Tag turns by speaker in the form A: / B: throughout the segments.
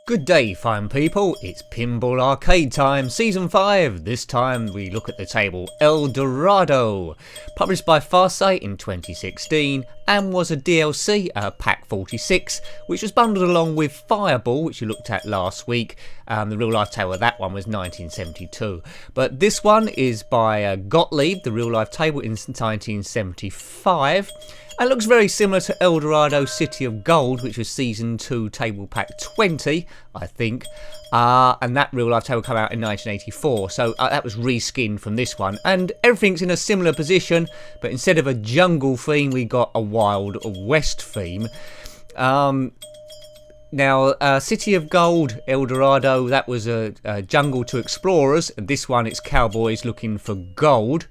A: Good day, fine people, it's Pinball Arcade time, Season 5. This time we look at the table El Dorado, published by Farsight in 2016, and was a DLC, Pack 46, which was bundled along with Fireball, which you looked at last week. The real life table of that one was 1972. But this one is by Gottleb, the real life table, in 1975. And looks very similar to El Dorado City of Gold, which was Season 2 Table Pack 20, I think. And that real life table came out in 1984, so that was reskinned from this one. And everything's in a similar position, but instead of a jungle theme, we got a Wild West theme. Now, City of Gold, El Dorado, that was a jungle to explorers. And this one, it's cowboys looking for gold.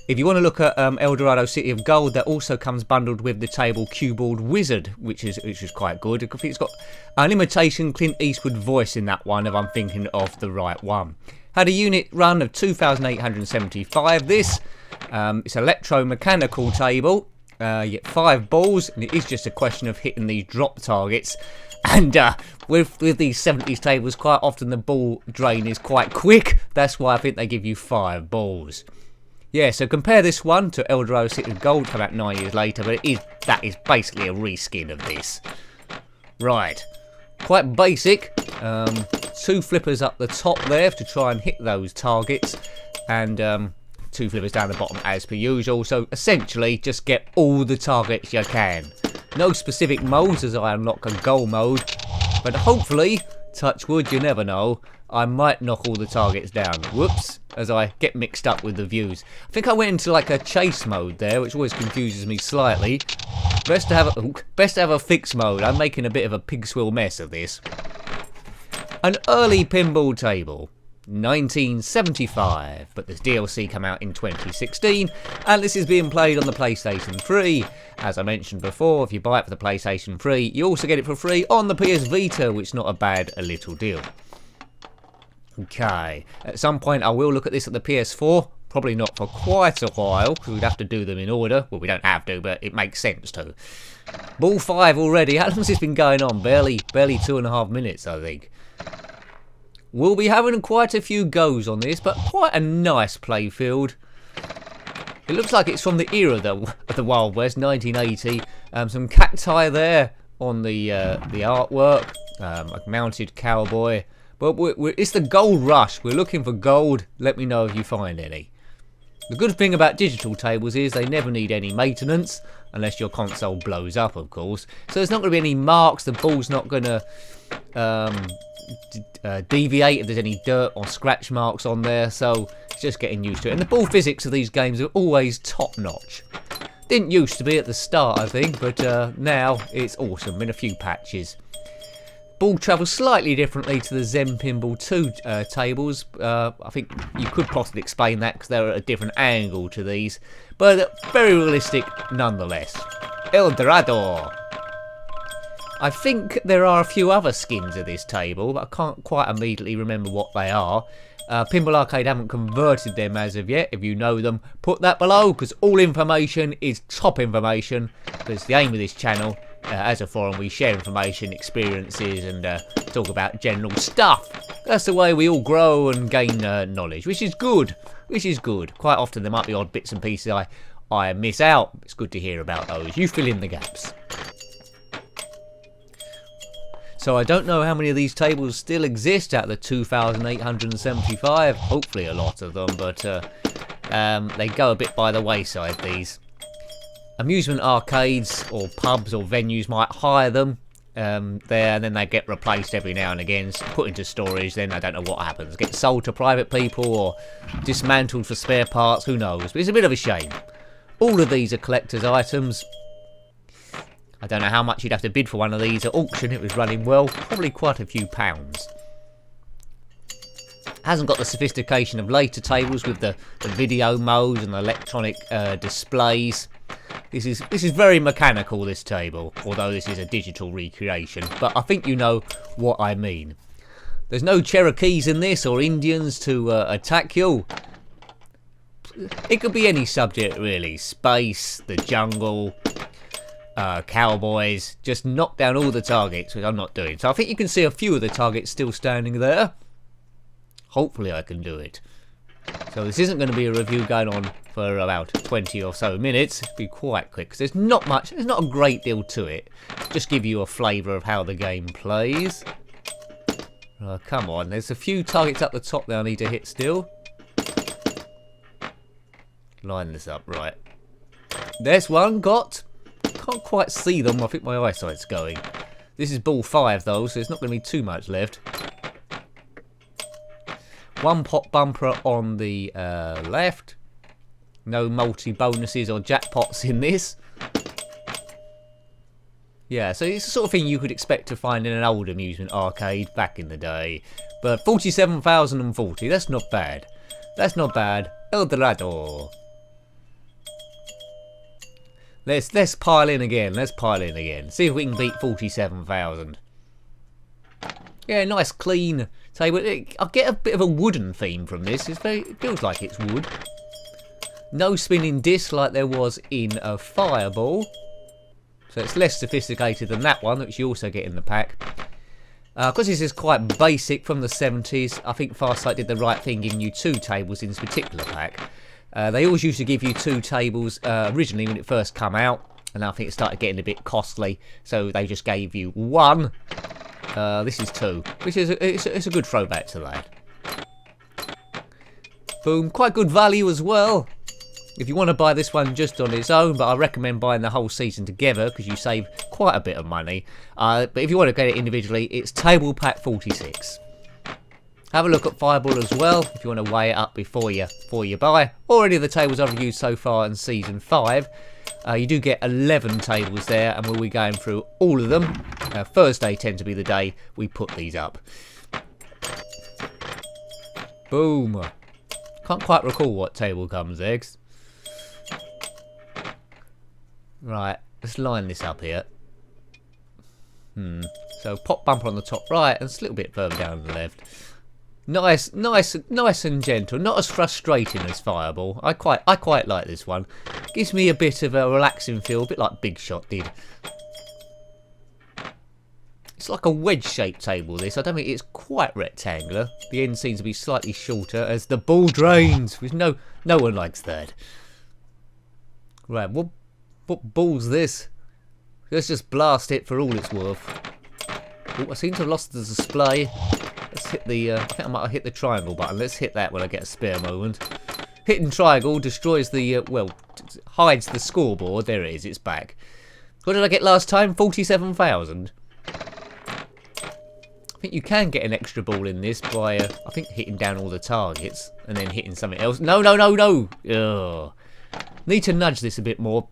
A: If you want to look at El Dorado City of Gold, that also comes bundled with the table Cue-Ball Wizard, which is quite good. I think it's got an imitation Clint Eastwood voice in that one, if I'm thinking of the right one. Had a unit run of 2,875. This, it's electromechanical table. You get 5 balls, and it is just a question of hitting these drop targets. And with these 70s tables, quite often the ball drain is quite quick. That's why I think they give you 5 balls. Yeah, so compare this one to El Dorado City of Gold, come out 9 years later, but that is basically a reskin of this. Right, quite basic. 2 flippers up the top there to try and hit those targets, and 2 flippers down the bottom as per usual. So essentially, just get all the targets you can. No specific modes as I unlock a goal mode, but hopefully, touch wood, you never know, I might knock all the targets down. Whoops, as I get mixed up with the views. I think I went into like a chase mode there, which always confuses me slightly. Best to have a fixed mode. I'm making a bit of a pig swill mess of this. An early pinball table, 1975, but this DLC came out in 2016, and this is being played on the PlayStation 3. As I mentioned before, if you buy it for the PlayStation 3, you also get it for free on the PS Vita, which is not a bad little deal. Okay, at some point I will look at this at the PS4, probably not for quite a while, because we'd have to do them in order. Well, we don't have to, but it makes sense to. Ball 5 already. How long has this been going on? Barely 2.5 minutes, I think. We'll be having quite a few goes on this, but quite a nice playfield. It looks like it's from the era of the Wild West, 1980. Some cacti there on the artwork. A mounted cowboy. But it's the gold rush. We're looking for gold. Let me know if you find any. The good thing about digital tables is they never need any maintenance, unless your console blows up, of course. So there's not going to be any marks. The ball's not going to deviate if there's any dirt or scratch marks on there. So it's just getting used to it. And the ball physics of these games are always top notch. Didn't used to be at the start, I think, but now it's awesome in a few patches. Ball travels slightly differently to the Zen Pinball 2 tables. I think you could possibly explain that because they're at a different angle to these, but very realistic nonetheless. El Dorado. I think there are a few other skins of this table, but I can't quite immediately remember what they are. Pinball Arcade haven't converted them as of yet. If you know them, put that below, because all information is top information, because the aim of this channel, as a forum, we share information, experiences, and talk about general stuff. That's the way we all grow and gain knowledge, which is good. Quite often there might be odd bits and pieces I miss out. It's good to hear about those. You fill in the gaps. So I don't know how many of these tables still exist out of the 2,875. Hopefully a lot of them, but they go a bit by the wayside, these. Amusement arcades or pubs or venues might hire them there, and then they get replaced every now and again, put into storage, then I don't know what happens. Get sold to private people or dismantled for spare parts, who knows. But it's a bit of a shame. All of these are collector's items. I don't know how much you'd have to bid for one of these at auction. It was running well, probably quite a few pounds. Hasn't got the sophistication of later tables with the video modes and the electronic displays. This is very mechanical, this table, although this is a digital recreation, but I think you know what I mean. There's no Cherokees in this or Indians to attack you. It could be any subject really. Space, the jungle, cowboys. Just knock down all the targets, which I'm not doing. So I think you can see a few of the targets still standing there. Hopefully I can do it. So this isn't going to be a review going on for about 20 or so minutes. It'll be quite quick because there's not much, there's not a great deal to it. Just give you a flavour of how the game plays. Oh, come on, there's a few targets up the top that I need to hit still. Line this up, right. There's one got. Can't quite see them, I think my eyesight's going. This is ball 5 though, so there's not going to be too much left. One pot bumper on the left. No multi-bonuses or jackpots in this. Yeah, so it's the sort of thing you could expect to find in an old amusement arcade back in the day. But 47,040, that's not bad. That's not bad. El Dorado. Let's pile in again. Let's pile in again. See if we can beat 47,000. Yeah, nice clean table. I get a bit of a wooden theme from this. It feels like it's wood. No spinning disc like there was in a Fireball. So it's less sophisticated than that one, which you also get in the pack. Because this is quite basic from the 70s, I think Farsight did the right thing giving you 2 tables in this particular pack. They always used to give you 2 tables originally when it first come out. And I think it started getting a bit costly. So they just gave you 1. This is 2, which is it's a good throwback to that. Boom, quite good value as well. If you want to buy this one just on its own, but I recommend buying the whole season together because you save quite a bit of money. But if you want to get it individually, it's Table Pack 46. Have a look at Fireball as well if you want to weigh it up before you buy. Or any of the tables I've reviewed so far in Season 5. You do get 11 tables there, and we'll be going through all of them. Thursday tends to be the day we put these up. Boom. Can't quite recall what table comes next. Right, let's line this up here. So pop bumper on the top right, and it's a little bit further down on the left. Nice and gentle. Not as frustrating as Fireball. I quite like this one. Gives me a bit of a relaxing feel, a bit like Big Shot did. It's like a wedge-shaped table, this. I don't think it's quite rectangular. The end seems to be slightly shorter as the ball drains, which no one likes that. Right, what ball's this? Let's just blast it for all it's worth. Oh, I seem to have lost the display. Let's hit the, I think I might have hit the triangle button. Let's hit that when I get a spare moment. Hitting triangle destroys the, well, hides the scoreboard. There it is, it's back. What did I get last time? 47,000. I think you can get an extra ball in this by, I think, hitting down all the targets and then hitting something else. No. Ugh. Need to nudge this a bit more.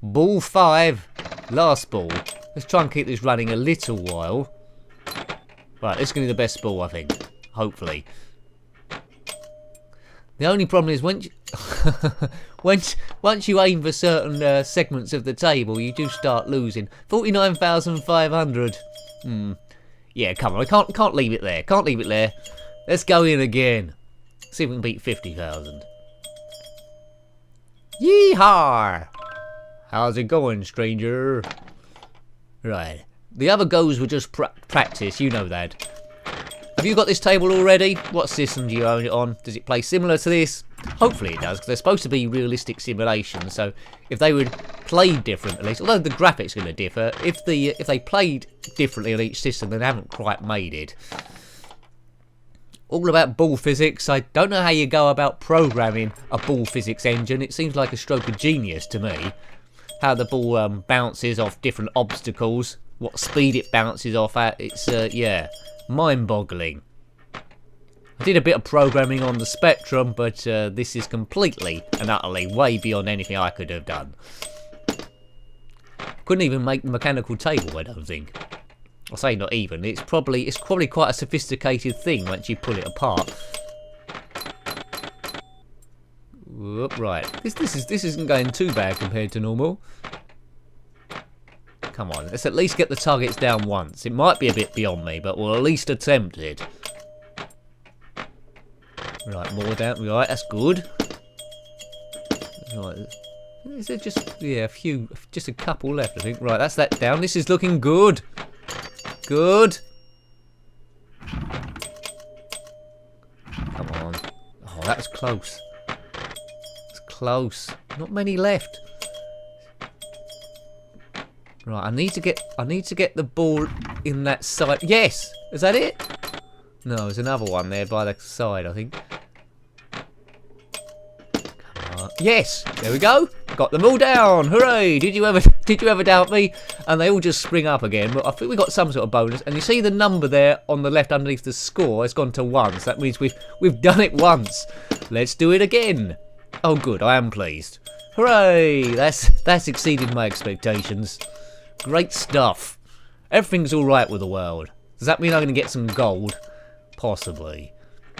A: Ball 5. Last ball. Let's try and keep this running a little while. Right, this is going to be the best ball, I think. Hopefully. The only problem is once you aim for certain segments of the table, you do start losing. 49,500. Yeah, come on. I can't leave it there. Can't leave it there. Let's go in again. See if we can beat 50,000. Yeehaw! How's it going, stranger? Right. The other goes were just practice, you know that. Have you got this table already? What system do you own it on? Does it play similar to this? Hopefully it does, because they're supposed to be realistic simulations, so if they would play different at least, although the graphics are going to differ, if they played differently on each system, then they haven't quite made it. All about ball physics. I don't know how you go about programming a ball physics engine. It seems like a stroke of genius to me. How the ball bounces off different obstacles, what speed it bounces off at, it's, yeah, mind-boggling. I did a bit of programming on the Spectrum, but this is completely and utterly way beyond anything I could have done. Couldn't even make the mechanical table, I don't think. I'll say not even. It's probably quite a sophisticated thing once you pull it apart. Whoop, right. This isn't going too bad compared to normal. Come on, let's at least get the targets down once. It might be a bit beyond me, but we'll at least attempt it. Right, more down. Right, that's good. Right. Is there just, yeah, just a couple left, I think. Right, that's that down. This is looking good. Good. Come on. Oh, that was close. It's close. Not many left. Right, I need to get the ball in that side. Yes! Is that it? No, there's another one there by the side, I think. Come on. Yes! There we go. Got them all down. Hooray! Did you ever doubt me? And they all just spring up again. But I think we got some sort of bonus. And you see the number there on the left underneath the score. It's gone to 1. So that means we've done it once. Let's do it again. Oh, good. I am pleased. Hooray! That's exceeded my expectations. Great stuff. Everything's alright with the world. Does that mean I'm going to get some gold? Possibly.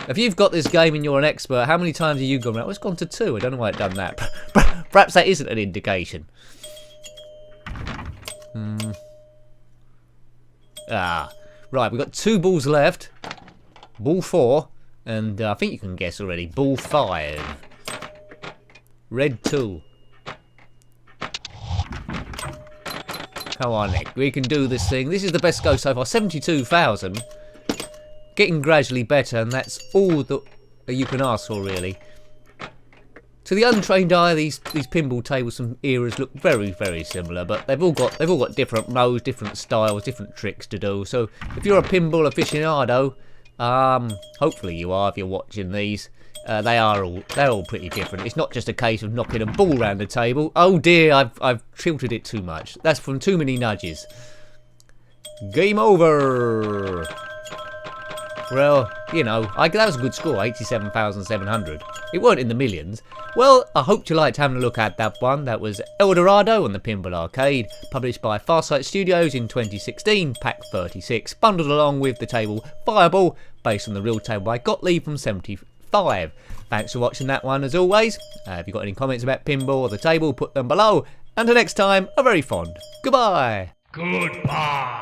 A: If you've got this game and you're an expert, how many times have you gone around? Oh, it's gone to 2. I don't know why it's done that. Perhaps that isn't an indication. Ah. Right, we've got 2 balls left. Ball 4. And I think you can guess already. Ball 5. Red 2. Come on, Nick. We can do this thing. This is the best go so far. 72,000. Getting gradually better, and that's all that you can ask for, really. To the untrained eye, these pinball tables from eras look very, very similar, but they've all got different modes, different styles, different tricks to do. So if you're a pinball aficionado, hopefully you are if you're watching these. They're all pretty different. It's not just a case of knocking a ball around the table. Oh dear, I've tilted it too much. That's from too many nudges. Game over. Well, you know, that was a good score, 87,700. It weren't in the millions. Well, I hope you liked having a look at that one. That was El Dorado on the Pinball Arcade, published by Farsight Studios in 2016, pack 36, bundled along with the table Fireball, based on the real table by Gottleb from 75. Thanks for watching that one as always. If you've got any comments about pinball or the table, put them below. Until next time, a very fond goodbye.
B: Goodbye.